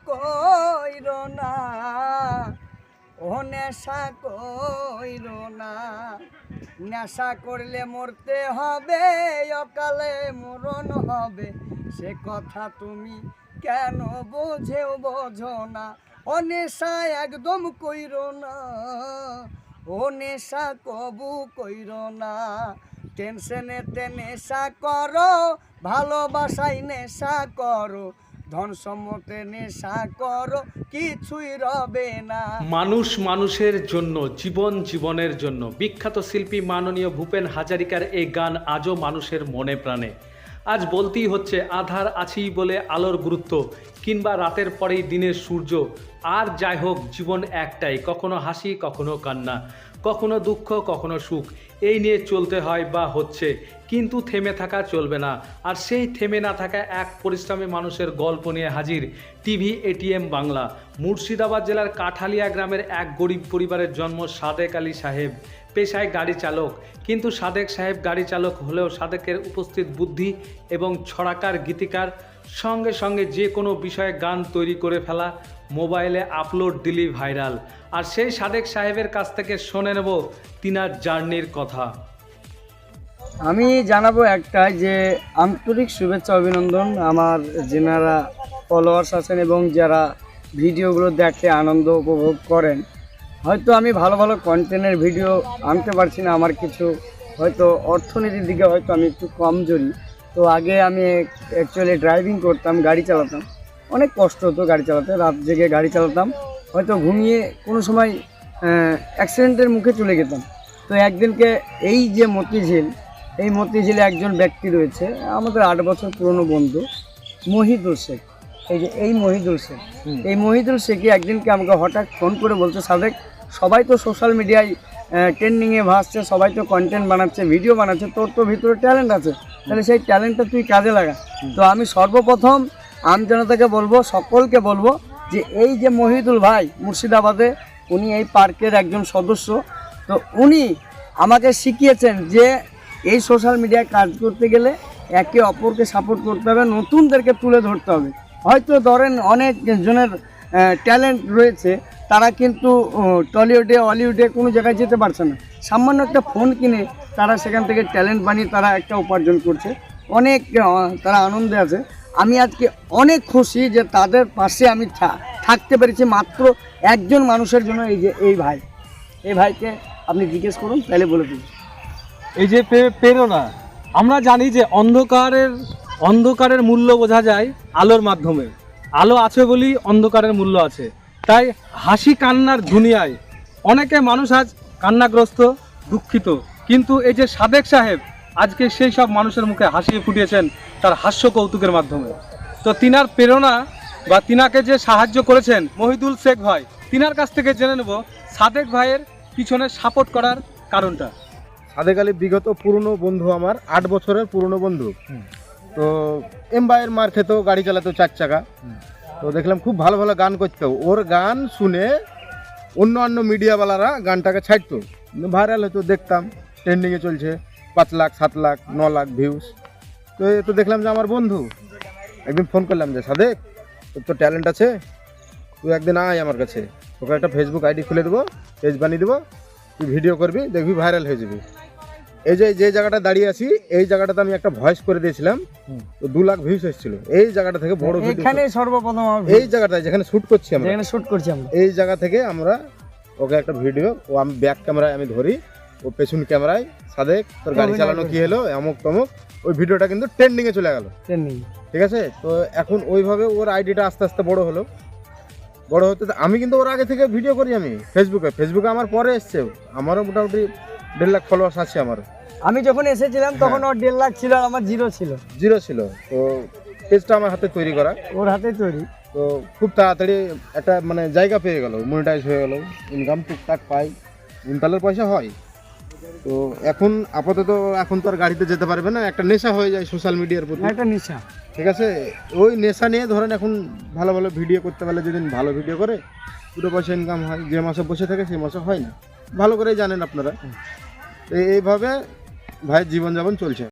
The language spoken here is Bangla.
কইরো না, ও নেশা কইরো না। নেশা করলে মরতে হবে, অকালে মরণ হবে, সে কথা তুমি কেন বোঝো না। ও নেশা একদম কইরো না, ও নেশা কবু কইরো না। টেনশনেতে নেশা করো, ভালোবাসায় নেশা করো, ধন সম্পদে নেশা করো, কিছুই রবে না। মানুষ মানুষের জন্য, জীবন জীবনের জন্য। বিখ্যাত শিল্পী মাননীয় ভূপেন হাজারিকার এই গান আজও মানুষের মনে প্রাণে। আজ বলতেই হচ্ছে, আধার আছেই বলে আলোর গুরুত্ব, কিংবা রাতের পরেই দিনের সূর্য। আর যাই হোক, জীবন একটাই, কখনো হাসি কখনো কান্না, কখনো দুঃখ কখনো সুখ, এই নিয়ে চলতে হয় বা হচ্ছে, কিন্তু থেমে থাকা চলবে না। আর সেই থেমে না থাকা এক পরিশ্রমী মানুষের গল্প নিয়ে হাজির টিভি এটিএম বাংলা। মুর্শিদাবাদ জেলার কাঠালিয়া গ্রামের এক গরিব পরিবারের জন্ম সাদেক আলী সাহেব, পেশায় গাড়ি চালক। কিন্তু সাদেক সাহেব গাড়ি চালক হলেও সাদেকের উপস্থিত বুদ্ধি এবং ছড়াকার গীতিকার, সঙ্গে সঙ্গে যে কোনো বিষয়ে গান তৈরি করে ফেলা, মোবাইলে আপলোড দিলি ভাইরাল। আর সেই সাদেক সাহেবের কাছ থেকে শুনে নেব তিনার জার্নির কথা। আমি জানাবো একটাই, যে আন্তরিক শুভেচ্ছা অভিনন্দন আমার যেনারা ফলোয়ার্স আছেন এবং যারা ভিডিওগুলো দেখে আনন্দ উপভোগ করেন। হয়তো আমি ভালো ভালো কন্টেন্টের ভিডিও আনতে পারছি না, আমার কিছু হয়তো অর্থনীতির দিকে হয়তো আমি একটু কমজোরি। তো আগে আমি অ্যাকচুয়ালি ড্রাইভিং করতাম, গাড়ি চালাতাম, অনেক কষ্ট হতো গাড়ি চালাতে, রাত জেগে গাড়ি চালাতাম, হয়তো ঘুমিয়ে কোনো সময় অ্যাক্সিডেন্টের মুখে চলে যেতাম। তো একদিনকে এই যে মতিঝিল, এই মতিঝিলে একজন ব্যক্তি রয়েছে, আমাদের 8 বছর পুরনো বন্ধু মহিদুল শেখ। এই মহিদুল শেখ, এই মহিদুল শেখই একদিনকে আমাকে হঠাৎ ফোন করে বলছে, সাদেক, সবাই তো সোশ্যাল মিডিয়ায় ট্রেন্ডিংয়ে ভাসছে, সবাই তো কন্টেন্ট বানাচ্ছে, ভিডিও বানাচ্ছে, তোর তো ভিতরে ট্যালেন্ট আছে, তাহলে সেই ট্যালেন্টটা তুই কাজে লাগা। তো আমি সর্বপ্রথম আমজনতাকে বলবো, সকলকে বলবো, যে এই যে মহিদুল ভাই মুর্শিদাবাদে, উনি এই পার্কের একজন সদস্য। তো উনি আমাকে শিখিয়েছেন যে এই সোশ্যাল মিডিয়ায় কাজ করতে গেলে একে অপরকে সাপোর্ট করতে হবে, নতুনদেরকে তুলে ধরতে হবে। হয়তো ধরেন অনেক জনের ট্যালেন্ট রয়েছে, তারা কিন্তু টলিউডে হলিউডে কোনো জায়গায় যেতে পারছে না, সামান্য একটা ফোন কিনে তারা সেখান থেকে ট্যালেন্ট বানিয়ে তারা একটা উপার্জন করছে, অনেক তারা আনন্দে আছে। আমি আজকে অনেক খুশি যে তাদের পাশে আমি থাকতে পেরেছি, মাত্র একজন মানুষের জন্য। এই যে এই ভাইকে আপনি জিজ্ঞেস করুন, তাহলে বলে দিন। এই যে প্রেরণা, আমরা জানি যে অন্ধকারের মূল্য বোঝা যায় আলোর মাধ্যমে। আলো আছে বলেই অন্ধকারের মূল্য আছে। তাই হাসি কান্নার দুনিয়ায় অনেকে মানুষ আজ কান্নাগ্রস্ত, দুঃখিত, কিন্তু এই যে সাদেক সাহেব আজকে সেই সব মানুষের মুখে হাসি ফুটিয়েছেন তার হাস্য কৌতুকের মাধ্যমে। তো তিনার প্রেরণা বা তিনাকে যে সাহায্য করেছেন মহিদুল শেখ ভাই, তিনার কাছ থেকে জেনে নেব সাদেক ভাইয়ের পিছনে সাপোর্ট করার কারণটা। সাদেক আলী বিগত পুরনো বন্ধু, আমার 8 বছরের পুরনো বন্ধু। তো এমবাইয়ের মার খেত, গাড়ি চালাতো 4 চাকা। তো দেখলাম খুব ভালো ভালো গান করতো, ওর গান শুনে অন্য মিডিয়াওয়ালারা গানটাকে ছাড়তো, ভাইরাল হতো, দেখতাম ট্রেন্ডিংয়ে চলছে, 5 লাখ 7 লাখ 9 লাখ ভিউজ। তো দেখলাম যে আমার বন্ধু, একদিন ফোন করলাম যে সাদেক, তোর তো ট্যালেন্ট আছে, তুই একদিন আয় আমার কাছে, তোকে একটা ফেসবুক আইডি খুলে দেবো, পেজ বানিয়ে দেবো, তুই ভিডিও করবি, দেখবি ভাইরাল হয়ে যাবি। এই যে জায়গাটা দাঁড়িয়ে আছি, এই জায়গাটাতে আমি একটা ভয়েস করে দিয়েছিলাম, তো 2 লাখ ভিউজ এসেছিল। এই জায়গাটা থেকে বড় এখানে সর্বপ্রথম এই জায়গাটায় যেখানে শুট করছি আমরা, এই জায়গা থেকে আমরা ওকে একটা ভিডিও, ও আমি ব্যাক ক্যামেরায় আমি ধরি, ও পেছন ক্যামেরায়, সাদেক তোর গাড়ি চালানো কি হলো, অমুক তমুক, ওই ভিডিওটা কিন্তু ট্রেন্ডিংয়ে চলে গেল। ঠিক আছে, তো এখন ওইভাবে ওর আইডিটা আস্তে আস্তে বড় হলো। বড় হতে আমি কিন্তু ওর আগে থেকে ভিডিও করি, আমি ফেসবুকে আমার পরে এসছে, আমারও মোটামুটি 1.5 লাখ ফলোয়ার্স আছে আমার। আমি যখন এসেছিলাম তখন ওর 1.5 লাখ ছিল, আর আমার জিরো ছিল। তো পেজটা আমার হাতে তৈরি করা, ওর হাতে তৈরি। তো খুব তাড়াতাড়ি একটা মানে জায়গা পেয়ে গেল, মনিটাইজ হয়ে গেল, ইনকাম টুকটাক পাই, ইনকালের পয়সা হয়। তো এখন আপাতত এখন তো আর গাড়িতে যেতে পারবে না, একটা নেশা হয়ে যায় সোশ্যাল মিডিয়ার প্রতি, একটা নেশা। ঠিক আছে, ওই নেশা নিয়ে ধরেন এখন ভালো ভালো ভিডিও করতে পারলে, যেদিন ভালো ভিডিও করে পুরো পয়সা ইনকাম হয়, যে মাসে বসে থাকে সেই মাসে হয় না, ভালো করেই জানেন আপনারা। এইভাবে ভাইয়ের জীবনযাপন চলছে।